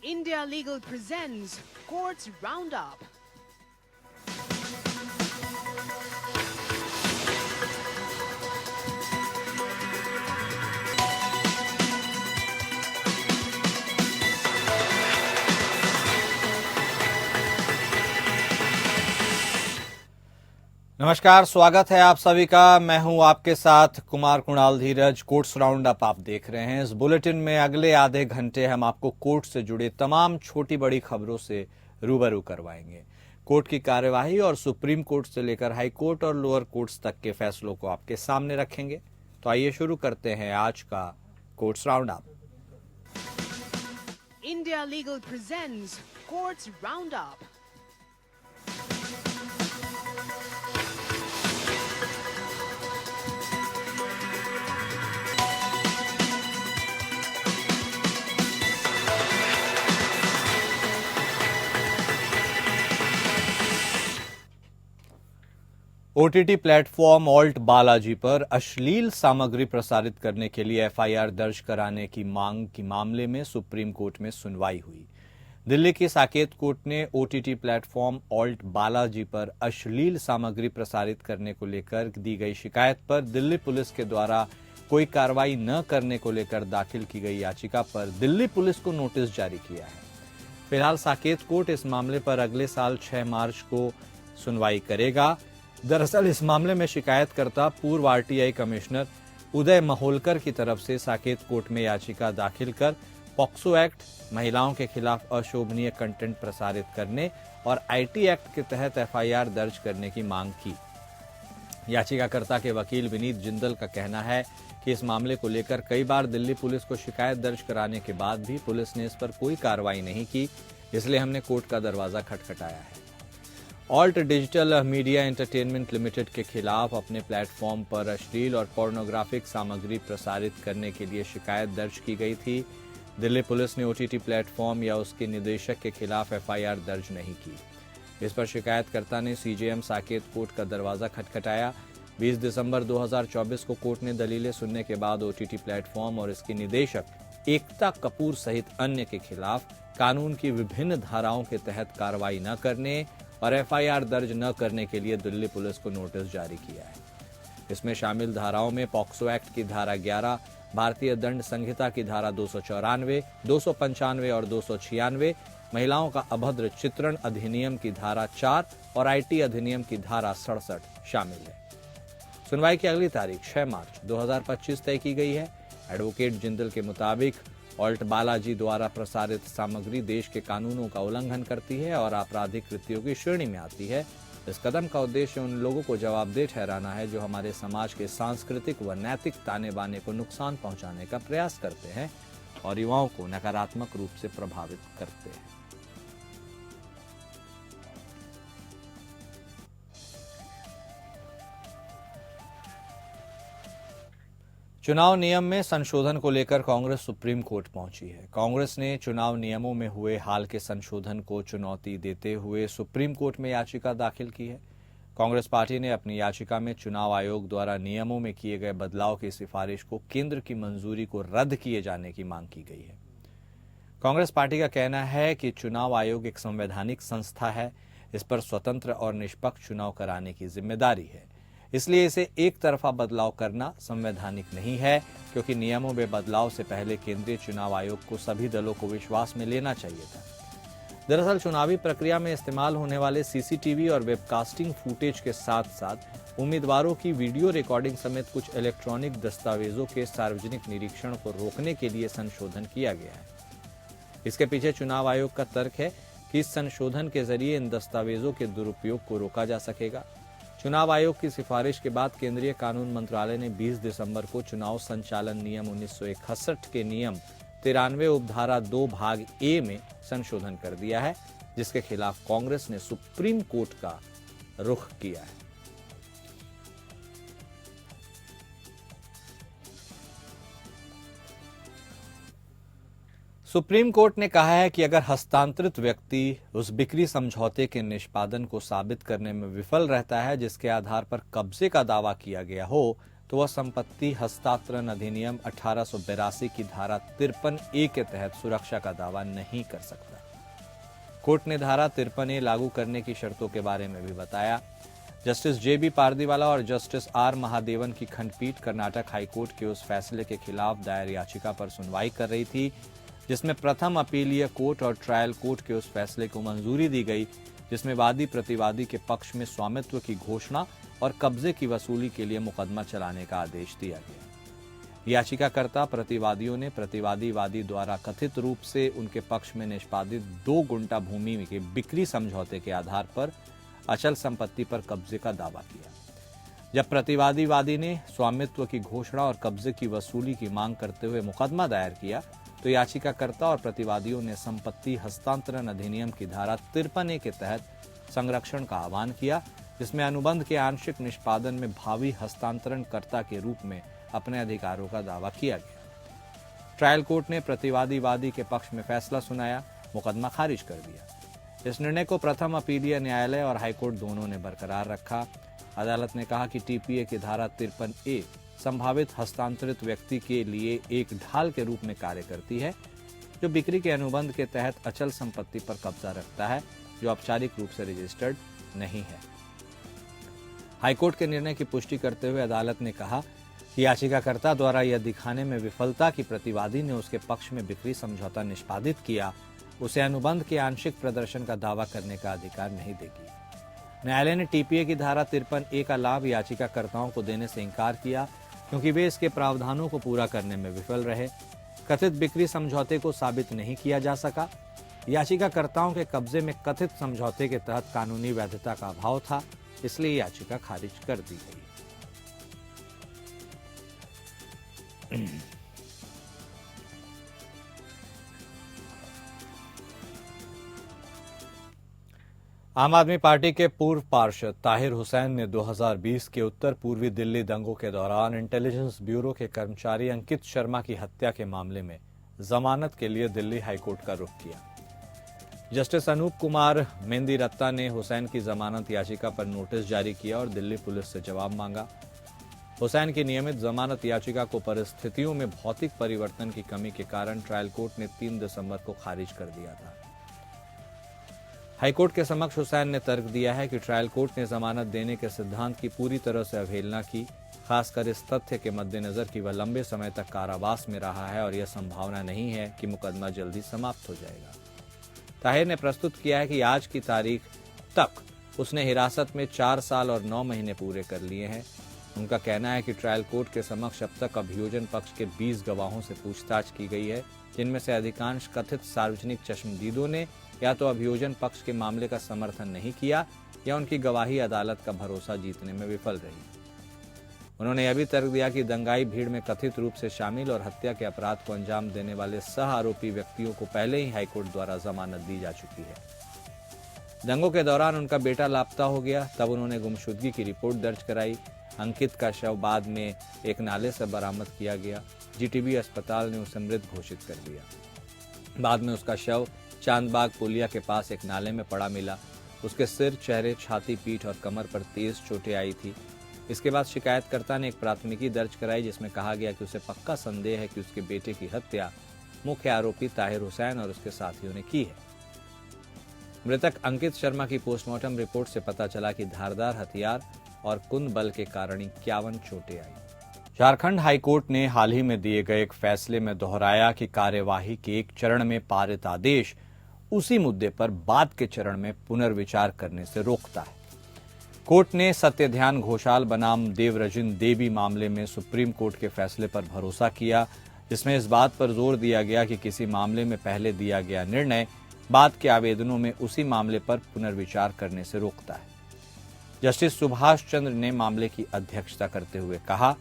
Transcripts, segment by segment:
India Legal presents Courts Roundup. नमस्कार, स्वागत है आप सभी का। मैं हूं आपके साथ कुमार कुणाल धीरज। कोर्ट्स राउंड अप आप देख रहे हैं। इस बुलेटिन में अगले आधे घंटे हम आपको कोर्ट से जुड़े तमाम छोटी बड़ी खबरों से रूबरू करवाएंगे। कोर्ट की कार्यवाही और सुप्रीम कोर्ट से लेकर हाई कोर्ट और लोअर कोर्ट्स तक के फैसलों को आपके सामने रखेंगे। तो आइए शुरू करते हैं आज का courts round up. India Legal presents Courts Roundup. OTT platform alt Balaji पर अश्लील सामग्री प्रसारित करने के लिए एफआईआर दर्ज कराने की मांग के मामले में सुप्रीम कोर्ट में सुनवाई हुई। दिल्ली की साकेत कोर्ट ने ओटीटी प्लेटफॉर्म ऑल्ट बालाजी पर अश्लील सामग्री प्रसारित करने को लेकर दी गई शिकायत पर दिल्ली पुलिस के द्वारा कोई कार्रवाई न करने को लेकर दाखिल की गई याचिका पर दिल्ली पुलिस को नोटिस जारी किया है। फिलहाल साकेत कोर्ट इस मामले पर अगले साल 6 मार्च को सुनवाई करेगा। दरअसल इस मामले में शिकायतकर्ता पूर्व आरटीआई कमिश्नर उदय महोलकर की तरफ से साकेत कोर्ट में याचिका दाखिल कर पॉक्सो एक्ट, महिलाओं के खिलाफ अशोभनीय कंटेंट प्रसारित करने और आईटी एक्ट के तहत एफआईआर दर्ज करने की मांग की। याचिकाकर्ता के वकील विनीत जिंदल का कहना है कि इस मामले को लेकर कई बार दिल्ली पुलिस को शिकायत दर्ज कराने के बाद भी पुलिस ने इस पर कोई कार्रवाई नहीं की, इसलिए हमने कोर्ट का दरवाजा खटखटाया है। Alt digital media entertainment limited के खिलाफ अपने प्लेटफॉर्म पर अश्लील और पोर्नोग्राफिक सामग्री प्रसारित करने के लिए शिकायत दर्ज की गई थी। दिल्ली पुलिस ने ओटीटी प्लेटफॉर्म या उसके निदेशक के खिलाफ एफआईआर दर्ज नहीं की। इस पर शिकायतकर्ता ने सीजेएम साकेत कोर्ट का दरवाजा खटखटाया। 20 दिसंबर 2024 को कोर्ट ने दलीलें सुनने के बाद ओटीटी प्लेटफॉर्म और इसकी निदेशक एकता कपूर सहित अन्य के खिलाफ कानून की विभिन्न धाराओं के तहत कार्रवाई न करने और एफआईआर दर्ज न करने के लिए दिल्ली पुलिस को नोटिस जारी किया है। इसमें शामिल धाराओं में पॉक्सो एक्ट की धारा 11, भारतीय दंड संहिता की धारा 294, 295 और 296, महिलाओं का अभद्र चित्रण अधिनियम की धारा 4 और आईटी अधिनियम की धारा 67 शामिल है। सुनवाई की अगली तारीख 6 मार्च 2025 तय की गई है। एडवोकेट जिंदल के मुताबिक ऑल्ट बालाजी द्वारा प्रसारित सामग्री देश के कानूनों का उल्लंघन करती है और आपराधिक कृत्यों की श्रेणी में आती है। इस कदम का उद्देश्य उन लोगों को जवाबदेह ठहराना है जो हमारे समाज के सांस्कृतिक व नैतिक ताने बाने को नुकसान पहुंचाने का प्रयास करते हैं और युवाओं को नकारात्मक रूप से प्रभावित करते हैं। चुनाव नियम में संशोधन को लेकर कांग्रेस सुप्रीम कोर्ट पहुंची है। कांग्रेस ने चुनाव नियमों में हुए हाल के संशोधन को चुनौती देते हुए सुप्रीम कोर्ट में याचिका दाखिल की है। कांग्रेस पार्टी ने अपनी याचिका में चुनाव आयोग द्वारा नियमों में किए गए बदलाव की सिफारिश को केंद्र की मंजूरी को रद्द किए जाने की मांग की गई है। कांग्रेस पार्टी का कहना है कि चुनाव आयोग एक संवैधानिक संस्था है, इस पर स्वतंत्र और निष्पक्ष चुनाव कराने की जिम्मेदारी है, इसलिए इसे एक तरफा बदलाव करना संवैधानिक नहीं है, क्योंकि नियमों में बदलाव से पहले केंद्रीय चुनाव आयोग को सभी दलों को विश्वास में लेना चाहिए था। दरअसल चुनावी प्रक्रिया में इस्तेमाल होने वाले सीसीटीवी और वेबकास्टिंग फुटेज के साथ साथ उम्मीदवारों की वीडियो रिकॉर्डिंग समेत कुछ इलेक्ट्रॉनिक दस्तावेजों के सार्वजनिक निरीक्षण को रोकने के लिए संशोधन किया गया है। इसके पीछे चुनाव आयोग का तर्क है कि इस संशोधन के जरिए इन दस्तावेजों के दुरुपयोग को रोका जा सकेगा। चुनाव आयोग की सिफारिश के बाद केंद्रीय कानून मंत्रालय ने 20 दिसंबर को चुनाव संचालन नियम 1961 के नियम 93 उपधारा 2 भाग ए में संशोधन कर दिया है, जिसके खिलाफ कांग्रेस ने सुप्रीम कोर्ट का रुख किया है। सुप्रीम कोर्ट ने कहा है कि अगर हस्तांतरित व्यक्ति उस बिक्री समझौते के निष्पादन को साबित करने में विफल रहता है जिसके आधार पर कब्जे का दावा किया गया हो, तो वह संपत्ति हस्तांतरण अधिनियम 1882 की धारा 53A के तहत सुरक्षा का दावा नहीं कर सकता। कोर्ट ने धारा 53A लागू करने की शर्तों के बारे में भी बताया। जस्टिस JB पारदीवाला और जस्टिस R महादेवन की खंडपीठ कर्नाटक हाईकोर्ट के उस फैसले के खिलाफ दायर याचिका पर सुनवाई कर रही थी, जिसमें प्रथम अपीलीय कोर्ट और ट्रायल कोर्ट के उस फैसले को मंजूरी दी गई, जिसमें वादी प्रतिवादी के पक्ष में स्वामित्व की घोषणा और कब्जे की वसूली के लिए मुकदमा चलाने का आदेश दिया गया। याचिकाकर्ता प्रतिवादियों ने प्रतिवादी वादी द्वारा कथित रूप से उनके पक्ष में निष्पादित 2 गुंठा भूमि के बिक्री समझौते के आधार पर अचल संपत्ति पर कब्जे का दावा किया। जब प्रतिवादी वादी ने स्वामित्व की घोषणा और कब्जे की वसूली की मांग करते हुए मुकदमा दायर किया, तो याचिकाकर्ता और प्रतिवादियों ने संपत्ति हस्तांतरण अधिनियम की धारा 53A के तहत संरक्षण का आह्वान किया, जिसमें अनुबंध के आंशिक निष्पादन में भावी हस्तांतरणकर्ता के रूप में अपने अधिकारों का दावा किया गया। ट्रायल कोर्ट ने प्रतिवादी वादी के पक्ष में फैसला सुनाया, मुकदमा खारिज कर दिया। इस निर्णय को प्रथम अपीलीय न्यायालय और हाईकोर्ट दोनों ने बरकरार रखा। अदालत ने कहा कि TPA की धारा 53A संभावित हस्तांतरित व्यक्ति के लिए एक ढाल के रूप में कार्य करती है, जो बिक्री के अनुबंध के तहत अचल संपत्ति पर कब्जा रखता है, जो औपचारिक रूप से रजिस्टर्ड नहीं है। हाईकोर्ट के निर्णय की पुष्टि करते हुए अदालत ने कहा कि याचिकाकर्ता द्वारा यह दिखाने में विफलता कि प्रतिवादी ने उसके पक्ष में बिक्री समझौता निष्पादित किया, उसे अनुबंध के आंशिक प्रदर्शन का दावा करने का अधिकार नहीं देगी। न्यायालय ने TPA की धारा 53A का लाभ याचिकाकर्ताओं को देने से इनकार किया, क्योंकि वे इसके प्रावधानों को पूरा करने में विफल रहे। कथित बिक्री समझौते को साबित नहीं किया जा सका। याचिकाकर्ताओं के कब्जे में कथित समझौते के तहत कानूनी वैधता का अभाव था, इसलिए याचिका खारिज कर दी गई। आम आदमी पार्टी के पूर्व पार्षद ताहिर हुसैन ने 2020 के उत्तर पूर्वी दिल्ली दंगों के दौरान इंटेलिजेंस ब्यूरो के कर्मचारी अंकित शर्मा की हत्या के मामले में जमानत के लिए दिल्ली हाईकोर्ट का रुख किया। जस्टिस अनूप कुमार मेहंदी रत्ता ने हुसैन की जमानत याचिका पर नोटिस जारी किया और दिल्ली पुलिस से जवाब मांगा। हुसैन की नियमित जमानत याचिका को परिस्थितियों में भौतिक परिवर्तन की कमी के कारण ट्रायल कोर्ट ने 3 दिसंबर को खारिज कर दिया था। हाईकोर्ट के समक्ष हुसैन ने तर्क दिया है कि ट्रायल कोर्ट ने जमानत देने के सिद्धांत की पूरी तरह से अवहेलना की, खासकर इस तथ्य के मद्देनजर कि वह लंबे समय तक कारावास में रहा है और यह संभावना नहीं है कि मुकदमा जल्दी समाप्त हो जाएगा। ताहिर ने प्रस्तुत किया है कि आज की तारीख तक उसने हिरासत में 4 साल और 9 महीने पूरे कर लिए हैं। उनका कहना है कि ट्रायल कोर्ट के समक्ष अब तक अभियोजन पक्ष के 20 गवाहों से पूछताछ की गई है, जिनमें से अधिकांश कथित सार्वजनिक चश्मदीदों ने या तो अभियोजन पक्ष के मामले का समर्थन नहीं किया या उनकी गवाही अदालत का भरोसा जीतने में विफल रही। उन्होंने यह भी तर्क दिया कि दंगाई भीड़ में कथित रूप से शामिल और हत्या के अपराध को अंजाम देने वाले सह आरोपी व्यक्तियों को पहले ही हाईकोर्ट द्वारा जमानत दी जा चुकी है। दंगों के दौरान उनका बेटा लापता हो गया, तब उन्होंने गुमशुदगी की रिपोर्ट दर्ज कराई। अंकित का शव बाद में एक नाले से बरामद किया गया। GTB अस्पताल ने उसे मृत घोषित कर दिया। बाद में उसका शव चांदबाग पुलिया के पास एक नाले में पड़ा मिला। उसके सिर, चेहरे, छाती, पीठ और कमर पर तेज चोटें आई थी। इसके बाद शिकायतकर्ता ने एक प्राथमिकी दर्ज कराई, जिसमें कहा गया कि उसे पक्का संदेह है कि उसके बेटे की हत्या मुख्य आरोपी ताहिर हुसैन और उसके साथियों ने की है। मृतक अंकित शर्मा की पोस्टमार्टम रिपोर्ट से पता चला कि धारदार हथियार और कुंद बल के कारण 51 चोटें आई। झारखंड हाईकोर्ट ने हाल ही में दिए गए एक फैसले में दोहराया कि कार्यवाही के एक चरण में पारित आदेश उसी मुद्दे पर बाद के चरण में पुनर्विचार करने से रोकता है। कोर्ट ने सत्यध्यान घोषाल बनाम देवरजिन देवी मामले में सुप्रीम कोर्ट के फैसले पर भरोसा किया, जिसमें इस बात पर जोर दिया गया कि किसी मामले में पहले दिया गया निर्णय बाद के आवेदनों में उसी मामले पर पुनर्विचार करने से रोकता है। जस्टिस सुभाष चंद्र ने मामले की अध्यक्षता करते हुए कहा,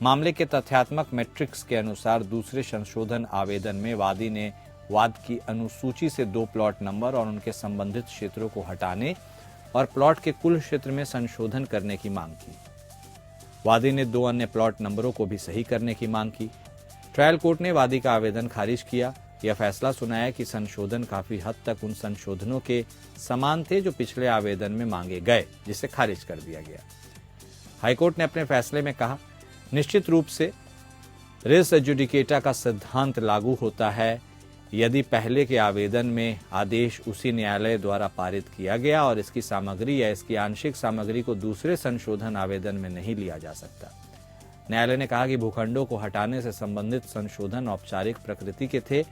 मामले के तथ्यात्मक मैट्रिक्स के अनुसार दूसरे संशोधन आवेदन में वादी ने वाद की अनुसूची से 2 प्लॉट नंबर और उनके संबंधित क्षेत्रों को हटाने और प्लॉट के कुल क्षेत्र में संशोधन करने की मांग की। वादी ने 2 अन्य प्लॉट नंबरों को भी सही करने की मांग की। ट्रायल कोर्ट ने वादी का आवेदन खारिज किया। यह फैसला सुनाया कि संशोधन काफी हद तक उन संशोधनों के समान थे जो पिछले आवेदन में मांगे गए, जिसे खारिज कर दिया गया। हाईकोर्ट ने अपने फैसले में कहा, निश्चित रूप से रेस एजुडिकेटा का सिद्धांत लागू होता है यदि पहले के आवेदन में आदेश उसी न्यायालय द्वारा पारित किया गया और इसकी सामग्री या इसकी आंशिक सामग्री को दूसरे संशोधन आवेदन में नहीं लिया जा सकता। न्यायालय ने कहा कि भूखंडों को हटाने से संबंधित संशोधन औपचारिक प्रकृति के थे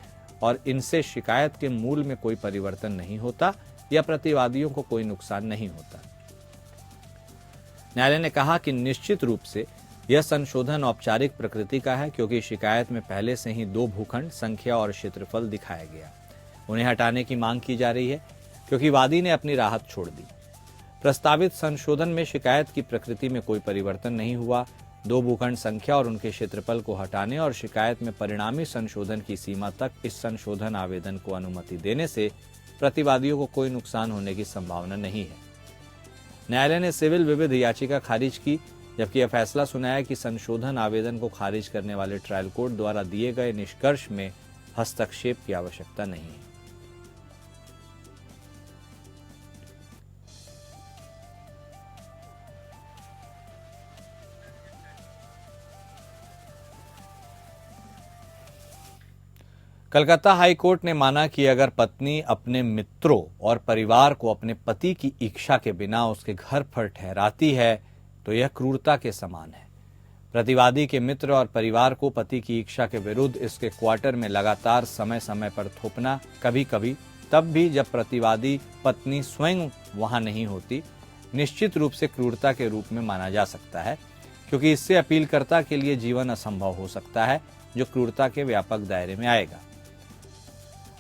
और इनसे शिकायत के मूल में कोई परिवर्तन नहीं होता या प्रतिवादियों को कोई नुकसान नहीं होता। न्यायालय ने कहा कि निश्चित रूप से यह संशोधन औपचारिक प्रकृति का है क्योंकि शिकायत में पहले से ही 2 भूखंड संख्या और क्षेत्रफल दिखाया गया। उन्हें हटाने की मांग की जा रही है क्योंकि वादी ने अपनी राहत छोड़ दी। प्रस्तावित संशोधन में शिकायत की प्रकृति में कोई परिवर्तन नहीं हुआ। 2 भूखंड संख्या और उनके क्षेत्रफल को हटाने और शिकायत में परिणामी संशोधन की सीमा तक इस संशोधन आवेदन को अनुमति देने से प्रतिवादियों को कोई नुकसान होने की संभावना नहीं है। न्यायालय ने सिविल विविध याचिका खारिज की, जबकि यह फैसला सुनाया कि संशोधन आवेदन को खारिज करने वाले ट्रायल कोर्ट द्वारा दिए गए निष्कर्ष में हस्तक्षेप की आवश्यकता नहीं है। कलकत्ता हाई कोर्ट ने माना कि अगर पत्नी अपने मित्रों और परिवार को अपने पति की इच्छा के बिना उसके घर पर ठहराती है तो यह क्रूरता के समान है। प्रतिवादी के मित्र और परिवार को पति की इच्छा के विरुद्ध इसके क्वार्टर में लगातार समय समय पर थोपना, कभी कभी तब भी जब प्रतिवादी पत्नी स्वयं वहां नहीं होती, निश्चित रूप से क्रूरता के रूप में माना जा सकता है क्योंकि इससे अपीलकर्ता के लिए जीवन असंभव हो सकता है, जो क्रूरता के व्यापक दायरे में आएगा।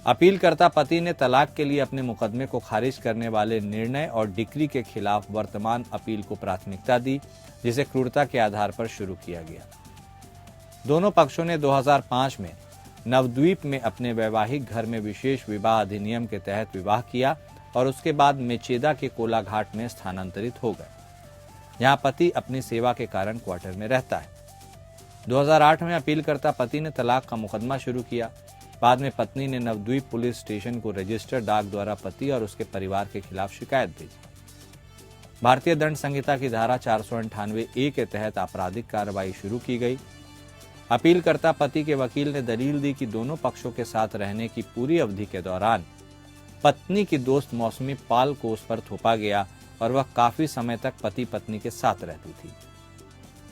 अपीलकर्ता पति ने तलाक के लिए अपने मुकदमे को खारिज करने वाले निर्णय और डिक्री के खिलाफ वर्तमान अपील को प्राथमिकता दी, जिसे क्रूरता के आधार पर शुरू किया गया। दोनों पक्षों ने 2005 में नवद्वीप में अपने वैवाहिक घर में विशेष विवाह अधिनियम के तहत विवाह किया और उसके बाद मेचेदा के कोलाघाट में स्थानांतरित हो गए, जहां पति अपनी सेवा के कारण क्वार्टर में रहता है। 2008 में अपीलकर्ता पति ने तलाक का मुकदमा शुरू किया। बाद में पत्नी ने नवद्वीप पुलिस स्टेशन को रजिस्टर्ड डाक द्वारा पति और उसके परिवार के खिलाफ शिकायत भेजी। भारतीय दंड संहिता की धारा 498A के तहत आपराधिक कार्रवाई शुरू की गई। अपीलकर्ता पति के वकील ने दलील दी कि दोनों पक्षों के साथ रहने की पूरी अवधि के दौरान पत्नी की दोस्त मौसमी पाल को उस पर थोपा गया और वह काफी समय तक पति पत्नी के साथ रहती थी।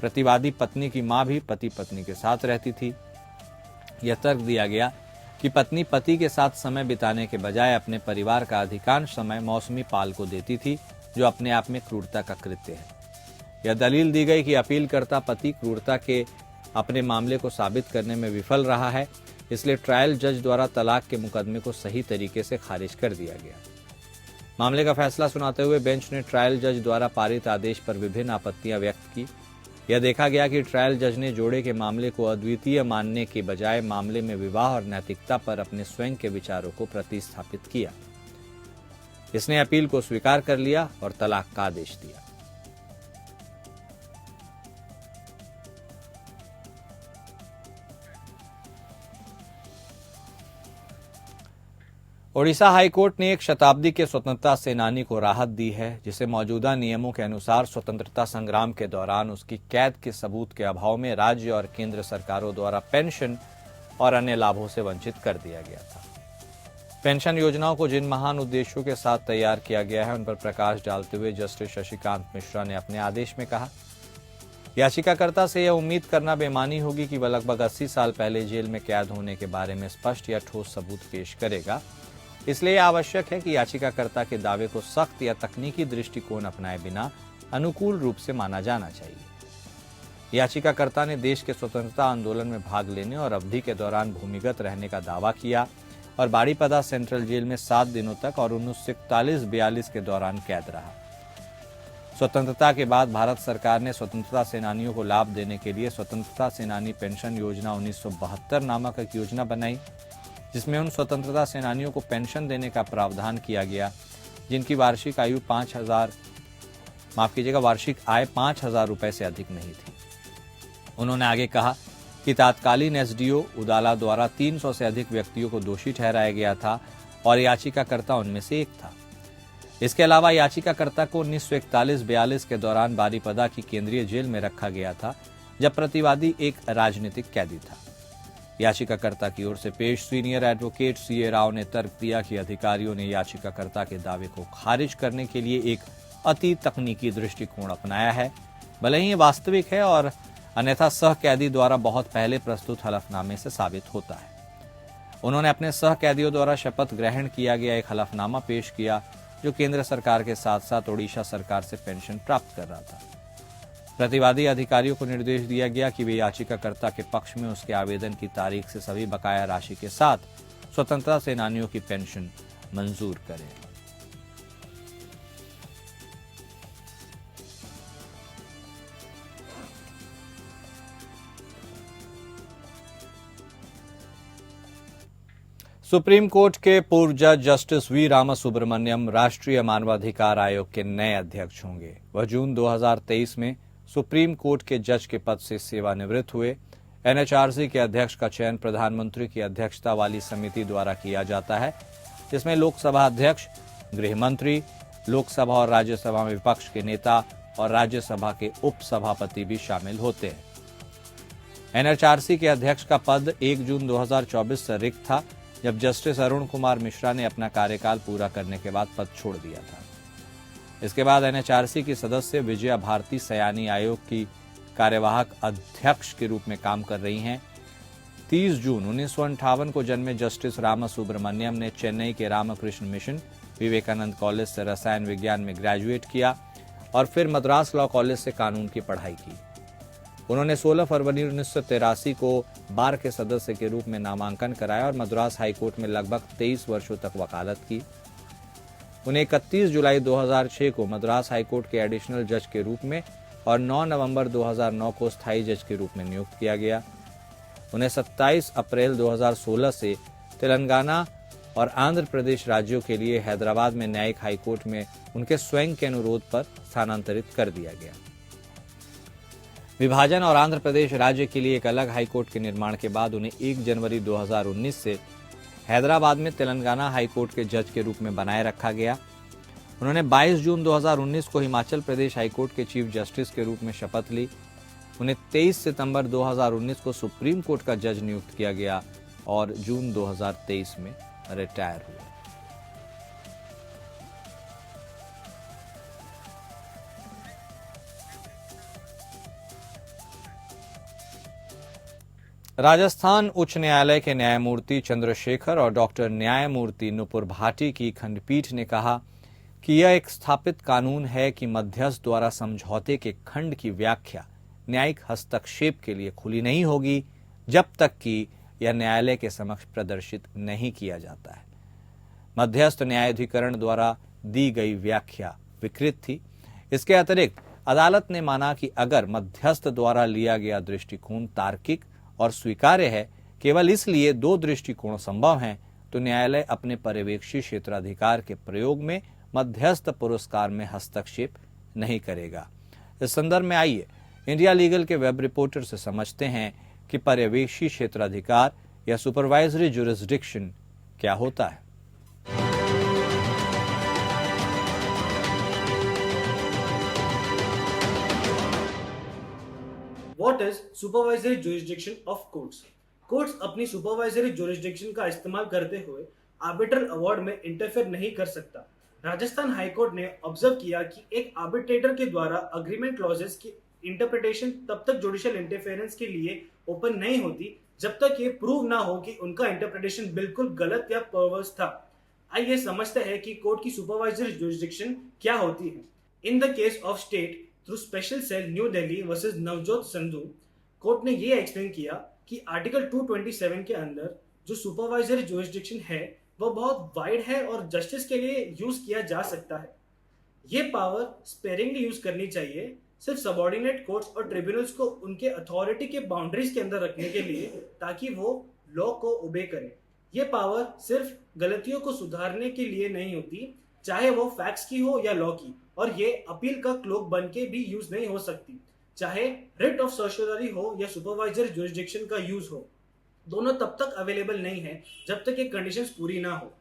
प्रतिवादी पत्नी की मां भी पति पत्नी के साथ रहती थी। यह तर्क दिया गया कि पत्नी पति के साथ समय बिताने के बजाय अपने परिवार का अधिकांश समय मौसमी पाल को देती थी, जो अपने आप में क्रूरता का कृत्य है। यह दलील दी गई कि अपीलकर्ता पति क्रूरता के अपने मामले को साबित करने में विफल रहा है, इसलिए ट्रायल जज द्वारा तलाक के मुकदमे को सही तरीके से खारिज कर दिया गया। मामले का फैसला सुनाते हुए बेंच ने ट्रायल जज द्वारा पारित आदेश पर विभिन्न आपत्तियां व्यक्त की। यह देखा गया कि ट्रायल जज ने जोड़े के मामले को अद्वितीय मानने के बजाय मामले में विवाह और नैतिकता पर अपने स्वयं के विचारों को प्रतिस्थापित किया। इसने अपील को स्वीकार कर लिया और तलाक का आदेश दिया। ओडिशा हाईकोर्ट ने 1 शताब्दी के स्वतंत्रता सेनानी को राहत दी है, जिसे मौजूदा नियमों के अनुसार स्वतंत्रता संग्राम के दौरान उसकी कैद के सबूत के अभाव में राज्य और केंद्र सरकारों द्वारा पेंशन और अन्य लाभों से वंचित कर दिया गया था। पेंशन योजनाओं को जिन महान उद्देश्यों के साथ तैयार किया गया है, उन पर प्रकाश डालते हुए जस्टिस शशिकांत मिश्रा ने अपने आदेश में कहा, याचिकाकर्ता से यह उम्मीद करना बेमानी होगी कि वह लगभग 80 साल पहले जेल में कैद होने के बारे में स्पष्ट या ठोस सबूत पेश करेगा। इसलिए आवश्यक है कि याचिकाकर्ता के दावे को सख्त या तकनीकी दृष्टिकोण अपनाए बिना अनुकूल रूप से माना जाना चाहिए। याचिकाकर्ता ने देश के स्वतंत्रता आंदोलन में भाग लेने और अवधि के दौरान भूमिगत रहने का दावा किया और बाड़ीपदा सेंट्रल जेल में 7 दिनों तक और 1941-42 के दौरान कैद रहा। स्वतंत्रता के बाद भारत सरकार ने स्वतंत्रता सेनानियों को लाभ देने के लिए स्वतंत्रता सेनानी पेंशन योजना 1972 नामक एक योजना बनाई, जिसमें उन स्वतंत्रता सेनानियों को पेंशन देने का प्रावधान किया गया जिनकी वार्षिक आय 5,000 रुपए से अधिक नहीं थी। उन्होंने आगे कहा कि तत्कालीन एसडीओ उदाला द्वारा 300 से अधिक व्यक्तियों को दोषी ठहराया गया था और याचिकाकर्ता उनमें से एक था। इसके अलावा याचिकाकर्ता को 1941-42 के दौरान बारीपदा की केंद्रीय जेल में रखा गया था जब प्रतिवादी एक राजनीतिक कैदी था। याचिकाकर्ता की ओर से पेश सीनियर एडवोकेट सीए राव ने तर्क दिया कि अधिकारियों ने याचिकाकर्ता के दावे को खारिज करने के लिए एक अति तकनीकी दृष्टिकोण अपनाया है, भले ही ये वास्तविक है और अन्यथा सह कैदी द्वारा बहुत पहले प्रस्तुत हलफनामे से साबित होता है। उन्होंने अपने सह कैदियों द्वारा शपथ ग्रहण किया गया एक हलफनामा पेश किया जो केंद्र सरकार के साथ साथ ओडिशा सरकार से पेंशन प्राप्त कर रहा था। प्रतिवादी अधिकारियों को निर्देश दिया गया कि वे याचिकाकर्ता के पक्ष में उसके आवेदन की तारीख से सभी बकाया राशि के साथ स्वतंत्रता सेनानियों की पेंशन मंजूर करें। सुप्रीम कोर्ट के पूर्व जज जस्टिस वी रामासुब्रमण्यम राष्ट्रीय मानवाधिकार आयोग के नए अध्यक्ष होंगे। वह जून 2023 में सुप्रीम कोर्ट के जज के पद से सेवानिवृत्त हुए। एनएचआरसी के अध्यक्ष का चयन प्रधानमंत्री की अध्यक्षता वाली समिति द्वारा किया जाता है, जिसमें लोकसभा अध्यक्ष, गृह मंत्री, लोकसभा और राज्यसभा में विपक्ष के नेता और राज्यसभा के उपसभापति भी शामिल होते हैं। एनएचआरसी के अध्यक्ष का पद 1 जून 2024 से रिक्त था, जब जस्टिस अरुण कुमार मिश्रा ने अपना कार्यकाल पूरा करने के बाद पद छोड़ दिया था। इसके बाद एनएचआरसी की सदस्य विजया भारती सयानी आयोग की कार्यवाहक अध्यक्ष के रूप में काम कर रही हैं। 30 जून 1958 को जन्मे जस्टिस रामासुब्रमण्यम ने चेन्नई के रामकृष्ण मिशन विवेकानंद कॉलेज से रसायन विज्ञान में ग्रेजुएट किया और फिर मद्रास लॉ कॉलेज से कानून की पढ़ाई की। उन्होंने 16 फरवरी 1983 को बार के सदस्य के रूप में नामांकन कराया और मद्रास हाईकोर्ट में लगभग 23 वर्षों तक वकालत की। उन्हें 31 जुलाई 2006 को मद्रास हाईकोर्ट के एडिशनल जज के रूप में और 9 नवंबर 2009 को स्थायी जज के रूप में नियुक्त किया गया। उन्हें 27 अप्रैल 2016 से तेलंगाना और आंध्र प्रदेश राज्यों के लिए हैदराबाद में न्यायिक हाईकोर्ट में उनके स्वयं के अनुरोध पर स्थानांतरित कर दिया गया। विभाजन और आंध्र प्रदेश राज्य के लिए एक अलग हाईकोर्ट के निर्माण के बाद उन्हें 1 जनवरी 2019 से हैदराबाद में तेलंगाना हाईकोर्ट के जज के रूप में बनाए रखा गया। उन्होंने 22 जून 2019 को हिमाचल प्रदेश हाईकोर्ट के चीफ जस्टिस के रूप में शपथ ली। उन्हें 23 सितंबर 2019 को सुप्रीम कोर्ट का जज नियुक्त किया गया और जून 2023 में रिटायर हुए। राजस्थान उच्च न्यायालय के न्यायमूर्ति चंद्रशेखर और डॉक्टर न्यायमूर्ति नुपुर भाटी की खंडपीठ ने कहा कि यह एक स्थापित कानून है कि मध्यस्थ द्वारा समझौते के खंड की व्याख्या न्यायिक हस्तक्षेप के लिए खुली नहीं होगी जब तक कि यह न्यायालय के समक्ष प्रदर्शित नहीं किया जाता है। मध्यस्थ न्यायाधिकरण द्वारा दी गई व्याख्या विकृत थी। इसके अतिरिक्त अदालत ने माना कि अगर मध्यस्थ द्वारा लिया गया दृष्टिकोण तार्किक और स्वीकार्य है, केवल इसलिए 2 दृष्टिकोण संभव हैं, तो न्यायालय अपने पर्यवेक्षी क्षेत्राधिकार के प्रयोग में मध्यस्थ पुरस्कार में हस्तक्षेप नहीं करेगा। इस संदर्भ में आइए इंडिया लीगल के वेब रिपोर्टर से समझते हैं कि पर्यवेक्षी क्षेत्राधिकार या सुपरवाइजरी जुरिस्डिक्शन क्या होता है। What is supervisory jurisdiction of courts? Courts अपनी सुपरवाइजरी जुरिस्डिक्शन का इस्तेमाल करते हुए आर्बिट्रल अवार्ड में इंटरफेयर नहीं कर सकता। राजस्थान हाईकोर्ट ने ऑब्जर्व किया कि एक आर्बिट्रेटर के द्वारा अग्रीमेंट क्लॉजेस की इंटरप्रिटेशन तब तक जुडिशियल इंटरफेरेंस के लिए ओपन नहीं होती जब तक ये प्रूव ना हो कि उनका इंटरप्रिटेशन बिल्कुल गलत या परवर्स था। आइए समझते हैं कि कोर्ट की सुपरवाइजरी जुरिस्डिक्शन क्या होती है। In the case of State through Special Cell New Delhi versus Navjot Sandhu, court ने ये एक्सप्लेन किया कि आर्टिकल 227 के अंदर जो सुपरवाइजरी जुरिस्डिक्शन है वह बहुत वाइड है और जस्टिस के लिए यूज किया जा सकता है। ये पावर स्पेरिंगली यूज करनी चाहिए, सिर्फ सबऑर्डिनेट कोर्ट्स और ट्रिब्यूनल्स को उनके अथॉरिटी के बाउंड्रीज के अंदर रखने के लिए, ताकि वो लॉ को ओबे करें। ये पावर सिर्फ गलतियों को सुधारने के लिए नहीं होती, चाहे वो फैक्ट्स की हो या लॉ की, और ये अपील का क्लोक बन के भी यूज नहीं हो सकती, चाहे रिट ऑफ सर्शियरी हो या सुपरवाइजरी जुरिस्डिक्शन का यूज हो। दोनों तब तक अवेलेबल नहीं है जब तक ये कंडीशंस पूरी ना हो।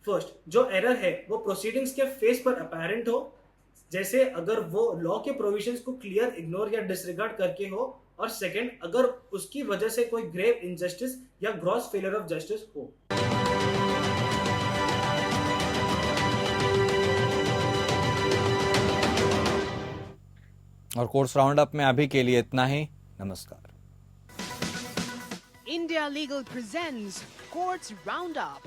फर्स्ट, जो एरर है वो प्रोसीडिंग्स के फेस पर अपैरेंट हो, जैसे अगर वो लॉ के प्रोविजंस को क्लियर इग्नोर या डिसरिगार्ड करके हो और सेकंड, अगर उसकी वजह से कोई ग्रेव इनजस्टिस या ग्रॉस फेलियर ऑफ जस्टिस हो। और कोर्ट्स राउंड अप में अभी के लिए इतना ही। नमस्कार। India Legal presents Courts Roundup.